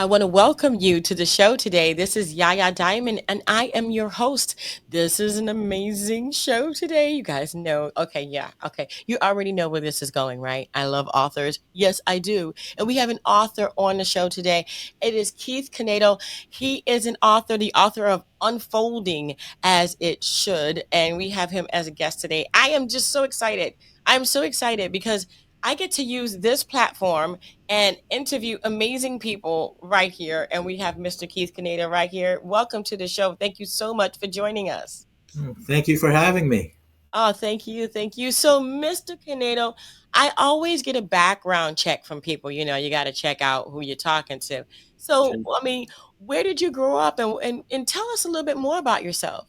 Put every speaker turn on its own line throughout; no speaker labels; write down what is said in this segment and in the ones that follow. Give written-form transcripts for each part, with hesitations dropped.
I want to welcome you to the show today. This is Yaya Diamond, and I am your host. This is an amazing show today. You guys know. Okay, yeah. Okay. You already know where this is going, right? I love authors. Yes, I do. And we have an author on the show today. It is Keith Canedo. He is an author, the author of Unfolding as It Should. And we have him as a guest today. I am just so excited. I'm so excited because I get to use this platform and interview amazing people right here. And we have Mr. Keith Canedo right here. Welcome to the show. Thank you so much for joining us.
Thank you for having me.
Oh, thank you. Thank you. So, Mr. Canedo, I always get a background check from people. You got to check out who you're talking to. So,
Sure.
I mean, where did you grow up? And tell us a little bit more about yourself.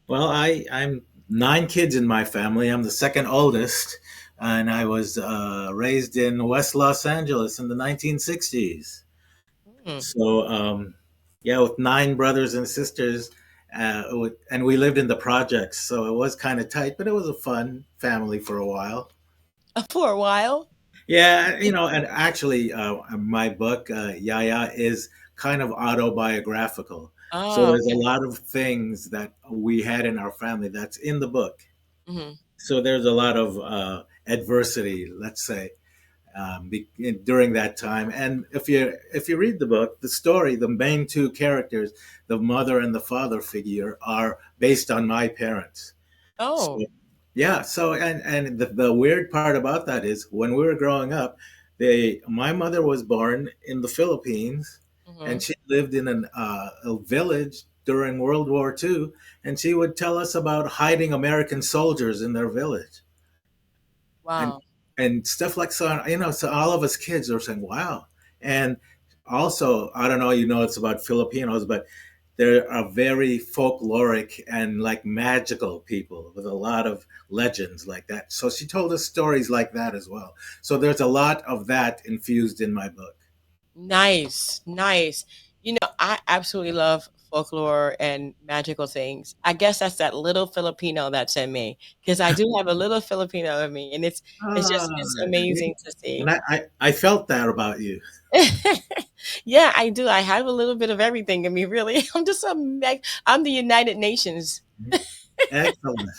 Well, I'm nine kids in my family. I'm the second oldest, and I was raised in West Los Angeles in the 1960s.
Hmm.
So, yeah, with nine brothers and sisters, and we lived in the projects, so it was kind of tight, but it was a fun family for a while.
For a while.
Yeah, and actually, my book, Yaya, is kind of autobiographical. So
Oh,
there's a
okay.
lot of things that we had in our family that's in the book.
Hmm.
So there's a lot of adversity, let's say, during that time. And if you read the book, the story, the main two characters, the mother and the father figure, are based on my parents. So
Oh.
yeah, so and the weird part about that is when we were growing up, my mother was born in the Philippines,
Hmm.
and she lived in a village during World War II, and she would tell us about hiding American soldiers in their village, and
Wow.
and stuff like so. So all of us kids are saying, "Wow!" And also, I don't know, it's about Filipinos, but they're a very folkloric and like magical people with a lot of legends like that. So she told us stories like that as well. So there's a lot of that infused in my book.
Nice, nice. I absolutely love folklore and magical things. I guess that's that little Filipino that's in me because I do have a little Filipino in me, and it's
Ah,
amazing to
and
see.
I felt that about you.
Yeah, I do. I have a little bit of everything in me, really. I'm the United Nations.
Excellent.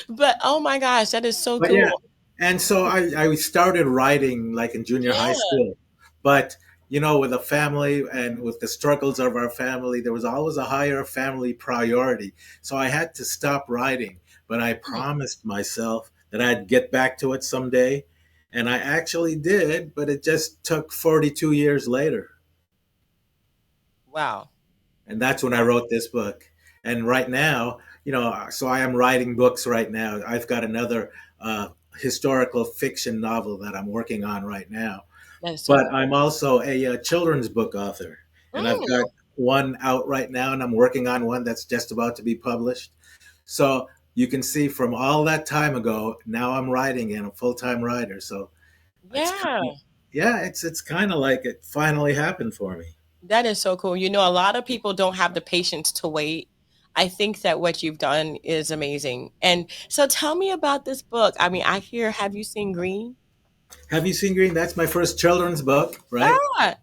But oh my gosh, that is so
But yeah,
cool.
and so I started writing like in junior high
Yeah.
school, but with a family and with the struggles of our family, there was always a higher family priority. So I had to stop writing, but I
Hmm.
promised myself that I'd get back to it someday, and I actually did, but it just took 42 years later.
Wow.
And that's when I
Wow.
wrote this book. And right now, so I am writing books right now. I've got another historical fiction novel that I'm working on right now.
That is so
But
cool.
I'm also a children's book author, and I've
Mm.
got one out right now, and I'm working on one that's just about to be published. So you can see from all that time ago, now I'm writing and a full time writer. So it's
Yeah.
yeah, it's kind of like it finally happened for me.
That is so cool. A lot of people don't have the patience to wait. I think that what you've done is amazing. And so tell me about this book. I mean, I hear, have you seen Green?
Have you seen Green? That's my first children's book, right?
Ah,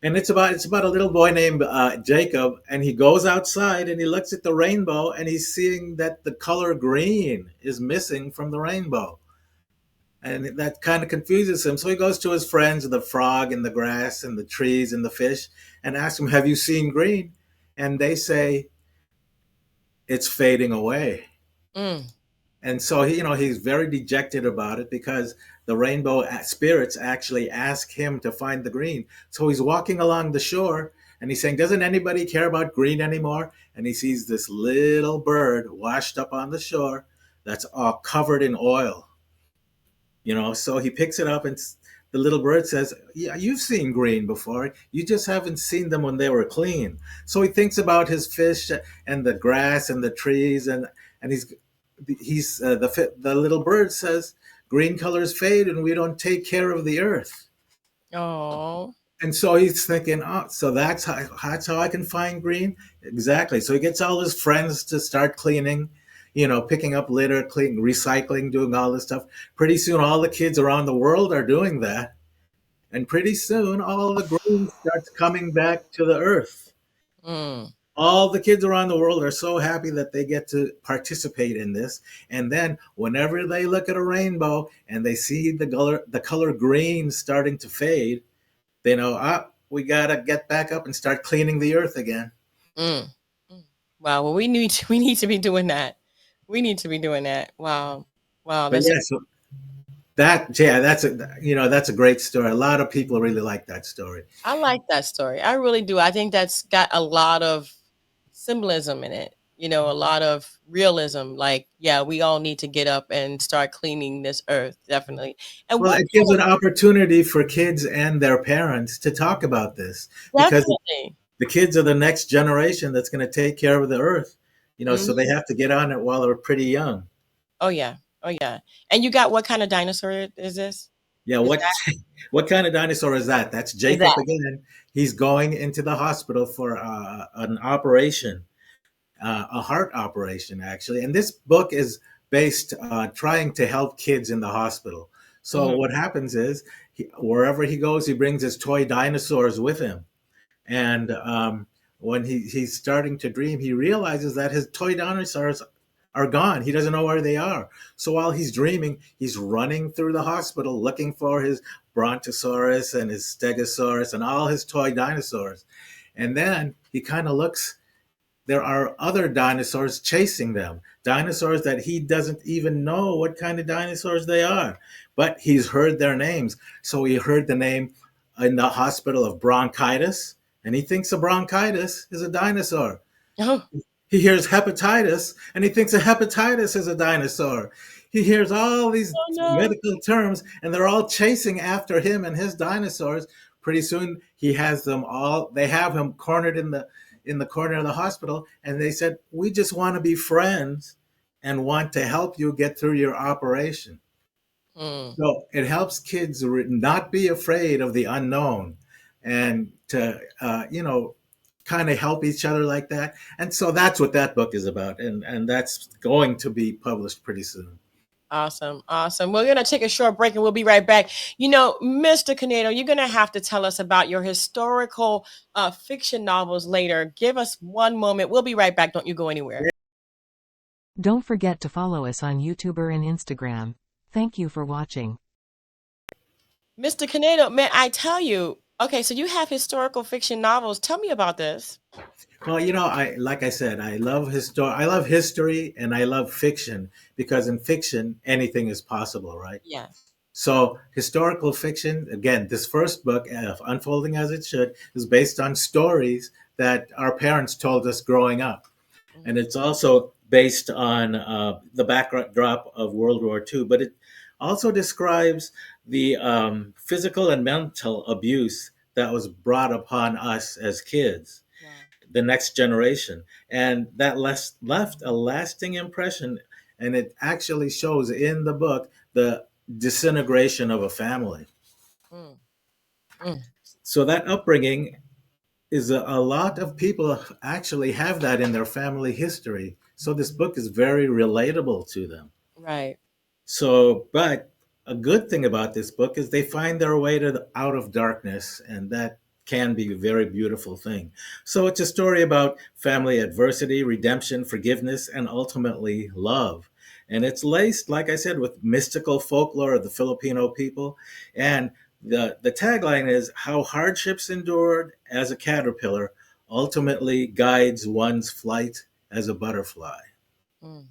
And it's about a little boy named Jacob, and he goes outside and he looks at the rainbow, and he's seeing that the color green is missing from the rainbow, and that kind of confuses him. So he goes to his friends, the frog and the grass and the trees and the fish, and asks them, "Have you seen green?" And they say it's fading away.
mm,
And so he's very dejected about it because the rainbow spirits actually ask him to find the green. So he's walking along the shore and he's saying, "Doesn't anybody care about green anymore?" And he sees this little bird washed up on the shore that's all covered in oil. So he picks it up, and the little bird says, "Yeah, you've seen green before. You just haven't seen them when they were clean." So he thinks about his fish and the grass and the trees, and he's the little bird says, green colors fade and we don't take care of the earth.
Oh.
And so he's thinking, oh, so that's how I can find green. Exactly. So he gets all his friends to start cleaning, picking up litter, cleaning, recycling, doing all this stuff. Pretty soon, all the kids around the world are doing that, and pretty soon, all the green starts coming back to the earth.
Mm.
All the kids around the world are so happy that they get to participate in this. And then, whenever they look at a rainbow and they see the color green starting to fade, they know, we gotta get back up and start cleaning the earth again.
Mm. Mm. Wow. Well, we need to be doing that. We need to be doing that. Wow. Wow.
But
That's
yeah, so that's a great story. A lot of people really like that story.
I like that story. I really do. I think that's got a lot of symbolism in it. A lot of realism. Like, yeah, we all need to get up and start cleaning this earth, definitely. And
Well,
what
it gives an opportunity for kids and their parents to talk about this, because
definitely.
the kids are the next generation that's going to take care of the earth. So they
Mhm.
have to get on it while they're pretty young.
Oh yeah. Oh yeah. And you got what kind of dinosaur is this?
Yeah,
Is
what
that
what kind of dinosaur is that? That's
is
Jacob
that?
again. He's going into the hospital for an operation, a heart operation, actually. And this book is based trying to help kids in the hospital. So
Mhm.
what happens is, wherever he goes, he brings his toy dinosaurs with him. And when he's starting to dream, he realizes that his toy dinosaurs are gone. He doesn't know where they are. So while he's dreaming, he's running through the hospital looking for his Brontosaurus and his Stegosaurus and all his toy dinosaurs. And then he kind of looks, there are other dinosaurs chasing them, dinosaurs that he doesn't even know what kind of dinosaurs they are, but he's heard their names. So he heard the name in the hospital of bronchitis, and he thinks a bronchitis is a dinosaur.
Oh,
He hears hepatitis, and he thinks a hepatitis is a dinosaur. He hears all these
oh no.
medical terms, and they're all chasing after him and his dinosaurs. Pretty soon, he has them all. They have him cornered in the corner of the hospital, and they said, "We just want to be friends and want to help you get through your operation."
Mm.
So it helps kids not be afraid of the unknown, and to kind of help each other like that. And so that's what that book is about, and that's going to be published pretty soon.
Awesome. Awesome. We're going to take a short break and we'll be right back. Mr. Canedo, you're going to have to tell us about your historical fiction novels later. Give us one moment. We'll be right back. Don't you go anywhere.
Don't forget to follow us on YouTube and Instagram. Thank you for watching.
Mr. Canedo, may I tell you? Okay, so you have historical fiction novels. Tell me about this.
Well, I like I said, I love history and I love fiction, because in fiction anything is possible, right?
Yes.
So historical fiction, again, this first book, Unfolding as It Should, is based on stories that our parents told us growing up. And
Mhm.
it's also based on the backdrop of World War II, but it also describes the physical and mental abuse that was brought upon us as kids,
Wow.
the next generation. And that left a lasting impression. And it actually shows in the book the disintegration of a family.
Mm. Mm.
So that upbringing is a lot of people actually have that in their family history. So this book is very relatable to them.
Right.
So, but a good thing about this book is they find their way out of darkness, and that can be a very beautiful thing. So it's a story about family adversity, redemption, forgiveness, and ultimately love. And it's laced, like I said, with mystical folklore of the Filipino people. And the tagline is, how hardships endured as a caterpillar ultimately guides one's flight as a butterfly.
Mm.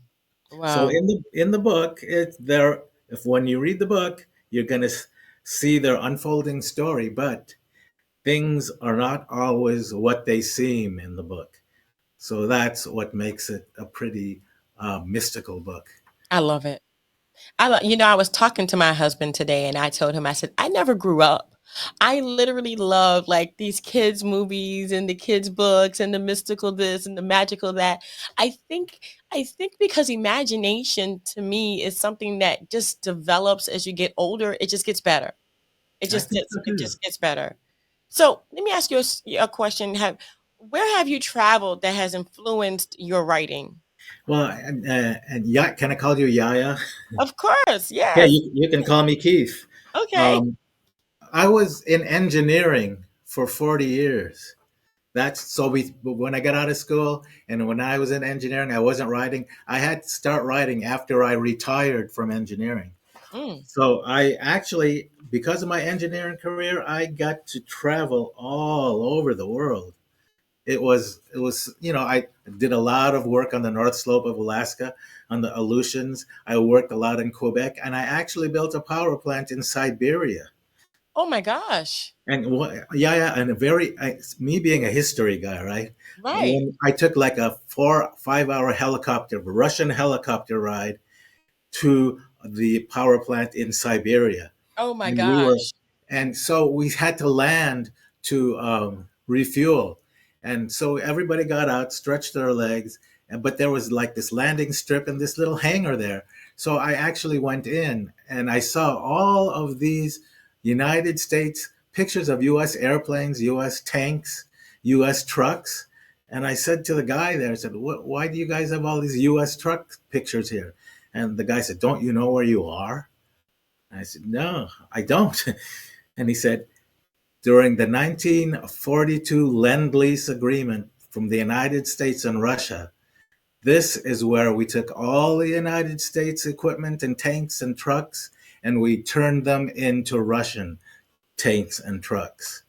So
Wow.
in the book, it's there. If when you read the book, you're going to see their unfolding story, but things are not always what they seem in the book. So that's what makes it a pretty mystical book.
I love it. I was talking to my husband today and I told him, I said, I never grew up. I literally love like these kids movies and the kids books and the mystical this and the magical that. I think I think because imagination to me is something that just develops as you get older. It just gets better.
I think so
It
too.
just gets better. So let me ask you a question. Have Where have you traveled that has influenced your writing?
Well, and can I call you Yaya?
Of course,
Yeah,
yes.
you can call me Keith.
Okay.
Um, I was in engineering for 40 years. That's so we when I got out of school and when I was in engineering, I wasn't writing. I had to start writing after I retired from engineering.
Mm.
So I actually, because of my engineering career, I got to travel all over the world. It was I did a lot of work on the North Slope of Alaska on the Aleutians. I worked a lot in Quebec, and I actually built a power plant in Siberia.
Oh my gosh.
And yeah, yeah, and me being a history guy, right?
Right.
When I took like a 4 5 hour helicopter, Russian helicopter ride to the power plant in Siberia,
Oh my
and we were,
gosh.
and so we had to land to refuel, and so everybody got out, stretched their legs, but there was like this landing strip and this little hangar there. So I actually went in and I saw all of these United States pictures of U.S. airplanes, U.S. tanks, U.S. trucks. And I said to the guy there, I said, why do you guys have all these U.S. truck pictures here? And the guy said, don't you know where you are? I said, no, I don't. And he said, during the 1942 Lend Lease Agreement from the United States and Russia, this is where we took all the United States equipment and tanks and trucks and we turned them into Russian tanks and trucks.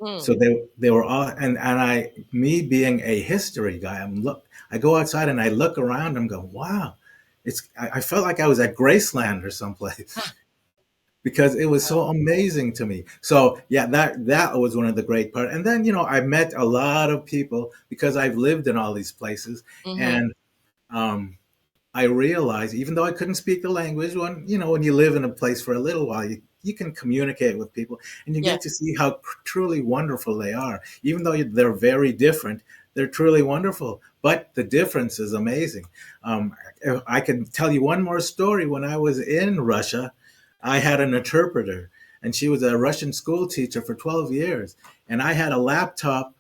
Mm.
So they were all, and I, me being a history guy, I go outside and I look around, I'm going, wow, I felt like I was at Graceland or someplace because it was so amazing to me. So yeah, that was one of the great part. And then I met a lot of people because I've lived in all these places,
Mm-hmm.
and um, I realized even though I couldn't speak the language, when you live in a place for a little while, you can communicate with people, and you get to
Yes.
see how truly wonderful they are. Even though they're very different, they're truly wonderful. But the difference is amazing. Um, I can tell you one more story. When I was in Russia, I had an interpreter, and she was a Russian school teacher for 12 years. And I had a laptop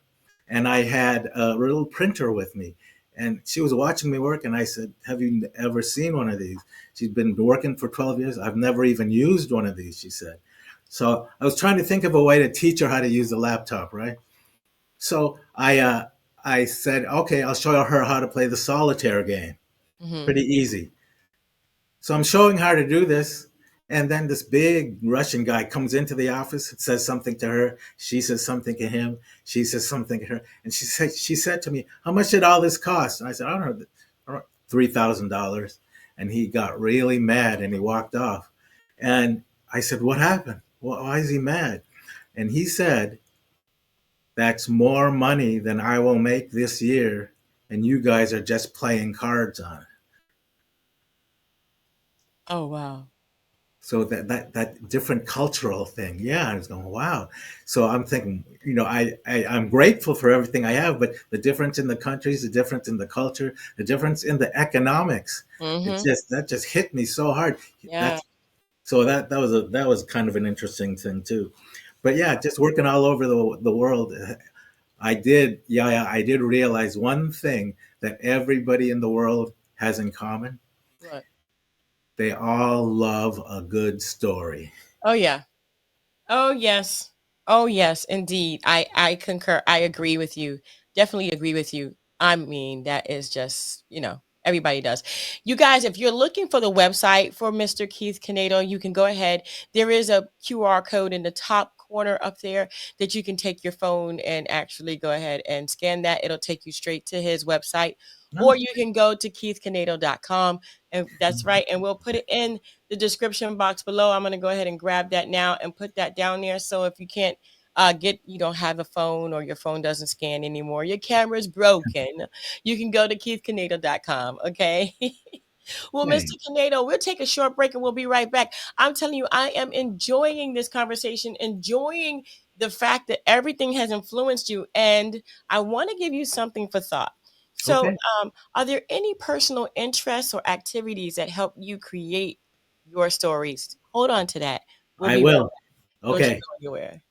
and I had a little printer with me. And she was watching me work, and I said, have you ever seen one of these? She's been working for 12 years. I've never even used one of these, she said. So I was trying to think of a way to teach her how to use the laptop, right? So I said, okay, I'll show her how to play the solitaire game.
Mm-hmm.
Pretty easy. So I'm showing her how to do this. And then this big Russian guy comes into the office, says something to her. She says something to him. She says something to her. And she said to me, how much did all this cost? And I said, I don't know, $3,000. And he got really mad and he walked off. And I said, what happened? Well, why is he mad? And he said, that's more money than I will make this year. And you guys are just playing cards on it.
Oh wow.
So that different cultural thing, yeah, I was going, wow. So I'm thinking, I'm grateful for everything I have, but the difference in the countries, the difference in the culture, the difference in the economics,
Mm-hmm.
that just hit me so hard.
Yeah.
That's so that was kind of an interesting thing too. But yeah, just working all over the world, I did realize one thing that everybody in the world has in common.
What?
They all love a good story.
Oh yeah. Oh yes. Oh yes, indeed. I concur. I agree with you. Definitely agree with you. I mean, that is just, everybody does. You guys, if you're looking for the website for Mr. Keith Canedo, you can go ahead. There is a QR code in the top corner up there that you can take your phone and actually go ahead and scan that. It'll take you straight to his website. Or
No.
you can go to keithcanedo.com, and that's right. And we'll put it in the description box below. I'm going to go ahead and grab that now and put that down there. So if you can't you don't have a phone or your phone doesn't scan anymore, your camera's broken, you can go to keithcanedo.com. Okay. Well, Mr.
Hey,
Canedo, we'll take a short break and we'll be right back. I'm telling you, I am enjoying this conversation, enjoying the fact that everything has influenced you, and I want to give you something for thought. So,
okay,
are there any personal interests or activities that help you create your stories? Hold on to that. We'll
I
be right
will.
back. Don't you
Okay.
go anywhere.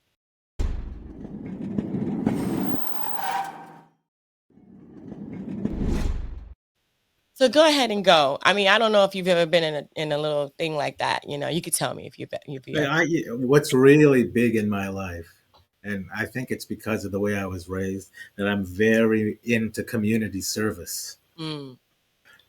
So go ahead and go. I mean, I don't know if you've ever been in a little thing like that. You could tell me if you ever.
What's really big in my life, and I think it's because of the way I was raised, that I'm very into community service.
Mm,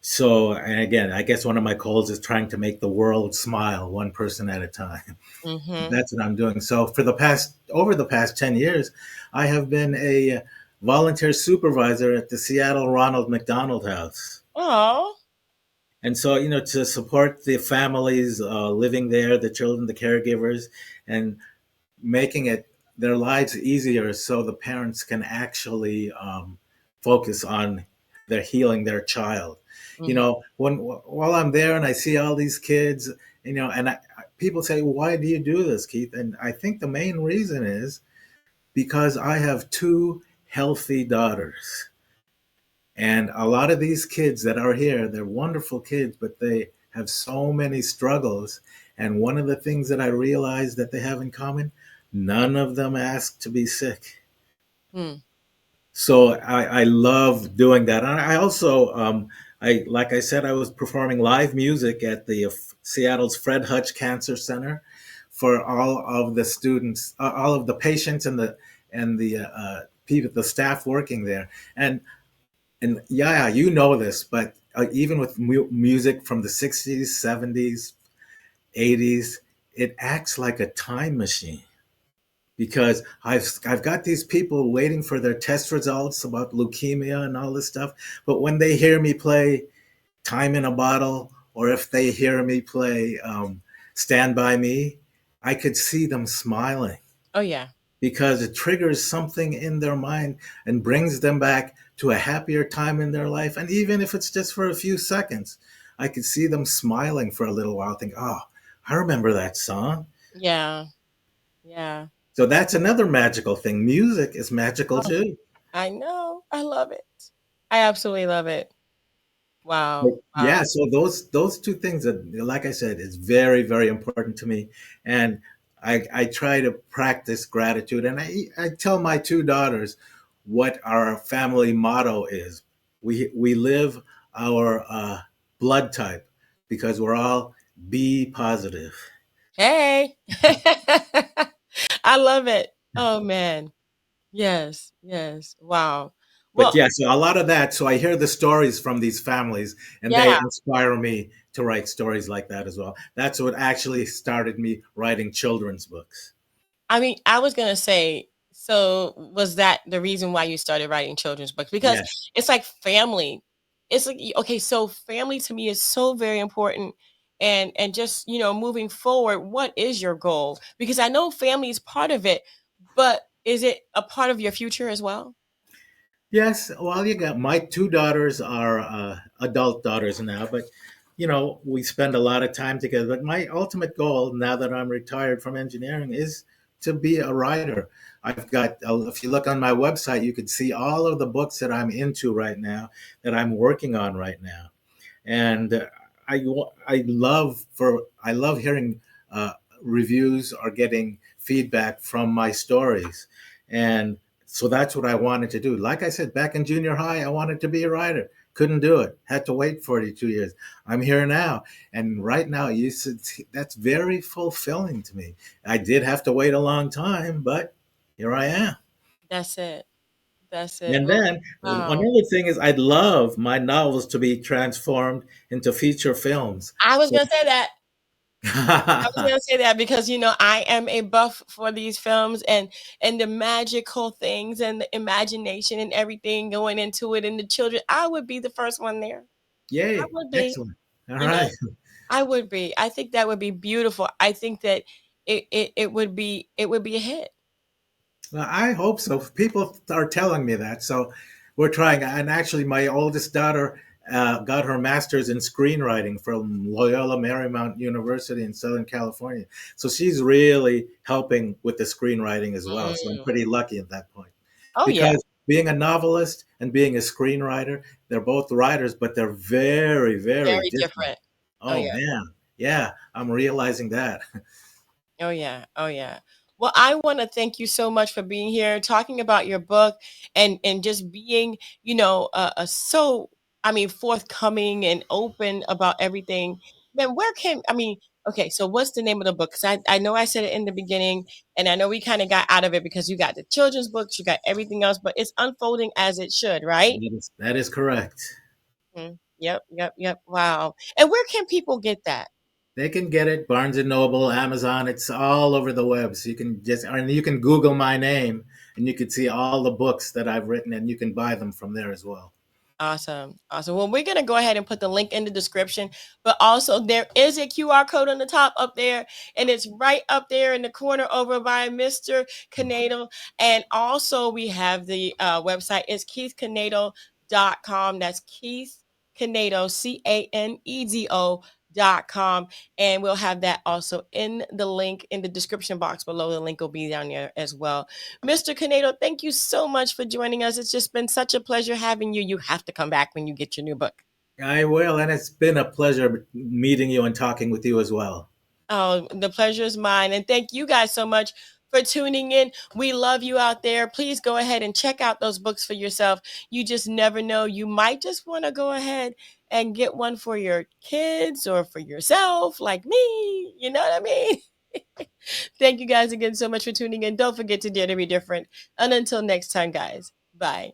So, and again, I guess one of my goals is trying to make the world smile one person at a time.
mm-hmm.
That's what I'm doing. So, over the past 10 years, I have been a volunteer supervisor at the Seattle Ronald McDonald House.
Oh,
And so, to support the families living there, the children, the caregivers, and making it their lives easier so the parents can actually focus on their healing their child.
mm-hmm.
When while I'm there and I see all these kids, people say, "Why do you do this, Keith?" And I think the main reason is because I have two healthy daughters. And a lot of these kids that are here, they're wonderful kids, but they have so many struggles. And one of the things that I realized that they have in common, none of them ask to be sick.
Mm.
So I love doing that. And I also, like I said, I was performing live music at the Seattle's Fred Hutch Cancer Center for all of the students, all of the patients and the people, the staff working there. And yeah, you know this, but even with music from the 60s, 70s, 80s, it acts like a time machine because I've got these people waiting for their test results about leukemia and all this stuff, but when they hear me play Time in a Bottle, or if they hear me play Stand By Me, I could see them smiling
Oh yeah.
because it triggers something in their mind and brings them back to a happier time in their life. And even if it's just for a few seconds, I could see them smiling for a little while, think, oh, I remember that song.
Yeah. Yeah.
So that's another magical thing. Music is magical
Oh,
too.
I know. I love it. I absolutely love it.
But
Wow.
yeah,
Wow.
so those two things that, like I said, is very, very important to me. And I try to practice gratitude. And I tell my two daughters what our family motto is. We live our blood type because we're all B positive.
Hey. I love it. Oh man. Yes. Yes. Wow.
But
Well,
yeah, so a lot of that. So I hear the stories from these families, and they
yeah.
inspire me to write stories like that as well. That's what actually started me writing children's books.
I mean, I was gonna say, so was that the reason why you started writing children's books? Because
Yes.
it's like family. It's like okay, so family to me is so very important. And just moving forward, what is your goal? Because I know family is part of it, but is it a part of your future as well?
Yes, well, you got my two daughters are adult daughters now, but we spend a lot of time together. But my ultimate goal, now that I'm retired from engineering, is to be a writer. I've got, if you look on my website, you can see all of the books that I'm into right now, that I'm working on right now. And I love hearing uh, reviews or getting feedback from my stories, and so that's what I wanted to do. Like I said, back in junior high, I wanted to be a writer. Couldn't do it. Had to wait 42 years. I'm here now, and right now, you said that's very fulfilling to me. I did have to wait a long time, but here I am.
That's it. That's it.
And
Well,
then
wow.
another thing is, I'd love my novels to be transformed into feature films.
I was
So,
gonna say that. I was gonna say that because I am a buff for these films and the magical things and the imagination and everything going into it and the children. I would be the first one there. I
yay,
would be.
excellent. All
You know,
right.
I would be. I think that would be beautiful. I think that it would be a hit.
Well, I hope so. People are telling me that. So we're trying. And actually, my oldest daughter got her master's in screenwriting from Loyola Marymount University in Southern California. So she's really helping with the screenwriting as well. So I'm
Mm.
pretty lucky at that point
Oh yeah,
because being a novelist and being a screenwriter, they're both writers, but they're very, very
very
different.
different. Oh
Oh
yeah.
man. Yeah, I'm realizing that.
Oh yeah. Oh yeah. Well, I want to thank you so much for being here, talking about your book, and just being, so I mean, forthcoming and open about everything. Man, where can I mean? Okay, so what's the name of the book? Because I know I said it in the beginning, and I know we kind of got out of it because you got the children's books, you got everything else, but it's unfolding as it should, right?
That is correct.
Mhm. Yep, yep, yep. Wow. And where can people get that?
They can get it Barnes and Noble, Amazon. It's all over the web. So you can and you can Google my name, and you can see all the books that I've written, and you can buy them from there as well.
Awesome. Awesome. Well, we're going to go ahead and put the link in the description, but also there is a QR code on the top up there, and it's right up there in the corner over by Mr. Canedo. And also we have the website is keithcanedo.com. That's Keith Canedo, CANEDO.com. And we'll have that also in the link in the description box below. The link will be down there as well. Mr. Canedo, thank you so much for joining us. It's just been such a pleasure having you. You have to come back when you get your new book.
I will, and it's been a pleasure meeting you and talking with you as well.
Oh, the pleasure is mine. And thank you guys so much for tuning in. We love you out there. Please go ahead and check out those books for yourself. You just never know. You might just want to go ahead and get one for your kids or for yourself, like me. You know what I mean? Thank you guys again so much for tuning in. Don't forget to dare to be different. And until next time, guys, bye.